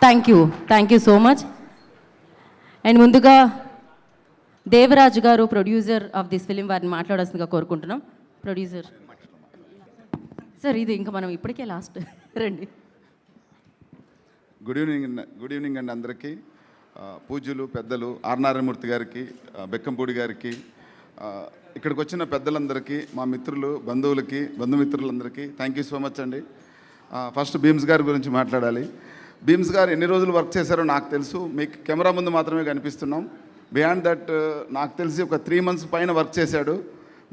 Thank you so much. And ముందుగా దేవరాజు గారు, producer of this film, వారిని మాట్లాడాల్సిందిగా కోరుకుంటున్నాం. ప్రొడ్యూసర్ సార్, ఇది ఇంకా మనం ఇప్పటికే లాస్ట్ రండి. గుడ్ ఈవినింగ్ అండి అందరికీ. పూజ్యులు పెద్దలు ఆర్ నారాయణమూర్తి గారికి, బెక్కంపూడి గారికి, ఇక్కడికి వచ్చిన పెద్దలందరికీ, మా మిత్రులు, బంధువులకి, బంధుమిత్రులందరికీ థ్యాంక్ యూ సో మచ్ అండి. ఫస్ట్ భీమ్స్ గారి గురించి మాట్లాడాలి. భీమ్స్ గారు ఎన్ని రోజులు వర్క్ చేశారో నాకు తెలుసు, మీకు కెమెరా ముందు మాత్రమే కనిపిస్తున్నాం. బియాండ్ దట్ నాకు తెలిసి ఒక 3 months పైన వర్క్ చేశాడు.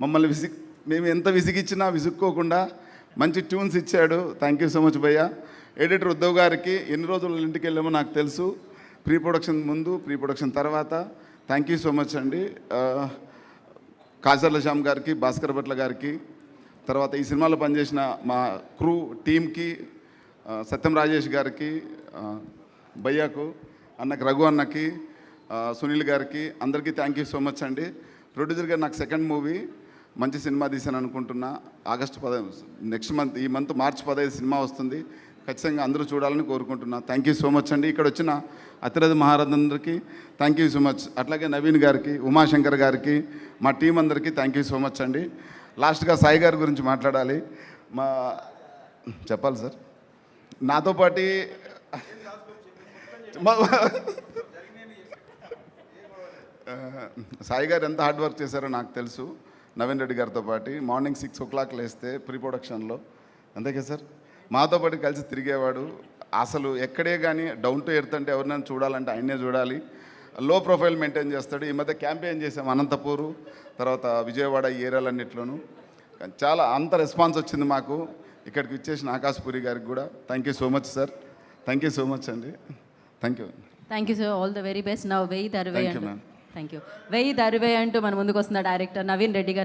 మమ్మల్ని మేము ఎంత విసిగిచ్చినా విసుక్కోకుండా మంచి ట్యూన్స్ ఇచ్చాడు. థ్యాంక్ యూ సో మచ్ భయ్య. ఎడిటర్ ఉద్ధవ్ గారికి ఎన్ని రోజులు ఇంటికి వెళ్ళామో నాకు తెలుసు, ప్రీ ప్రొడక్షన్ ముందు, ప్రీ ప్రొడక్షన్ తర్వాత. థ్యాంక్ యూ సో మచ్ అండి. కాజర్ల శ్యామ్ గారికి, భాస్కర్ భట్ల గారికి, తర్వాత ఈ సినిమాలో పనిచేసిన మా క్రూ టీమ్కి, సత్యం రాజేష్ గారికి, భయ్యాకు, అన్నకి, రఘు అన్నకి, సునీల్ గారికి, అందరికీ థ్యాంక్ యూ సో మచ్ అండి. ప్రొడ్యూసర్ గారు నాకు సెకండ్ మూవీ మంచి సినిమా తీసాను అనుకుంటున్నా. ఆగస్టు 15 నెక్స్ట్ మంత్, ఈ మంత్ మార్చి 15 సినిమా వస్తుంది. ఖచ్చితంగా అందరూ చూడాలని కోరుకుంటున్నా. థ్యాంక్ యూ సో మచ్ అండి. ఇక్కడ వచ్చిన అతిరథ మహారాజందరికీ థ్యాంక్ యూ సో మచ్. అట్లాగే నవీన్ గారికి, ఉమాశంకర్ గారికి, మా టీం అందరికీ థ్యాంక్ యూ సో మచ్ అండి. లాస్ట్గా సాయి గారి గురించి మాట్లాడాలి. చెప్పాలి సార్, నాతో పాటు సాయి గారు ఎంత హార్డ్ వర్క్ చేశారో నాకు తెలుసు. నవీన్ రెడ్డి గారితో పాటు మార్నింగ్ 6 o'clock లేస్తే ప్రీ ప్రొడక్షన్లో, అంతే కదా సార్, మాతో పాటు కలిసి తిరిగేవాడు. అసలు ఎక్కడే కానీ డౌన్ టు ఎర్త్ అంటే ఎవరినైనా చూడాలంటే ఆయనే చూడాలి. లో ప్రొఫైల్ మెయింటైన్ చేస్తాడు. ఈ మధ్య క్యాంపెయిన్ చేసాం అనంతపూరు, తర్వాత విజయవాడ, ఈ ఏరియాలన్నింటిలోనూ. చాలా అంత రెస్పాన్స్ వచ్చింది మాకు. ఇక్కడికి ఇచ్చేసిన ఆకాశపురి గారికి కూడా thank you so much sir. Thank you so much అండి. Thank you sir. All the very best. నా వెయ్యి దర్వే thank you ma'am. Thank you. వెయ్యి దర్వే అంటూ మన ముందుకు వస్తున్న డైరెక్టర్ నవీన్ రెడ్డి గారు.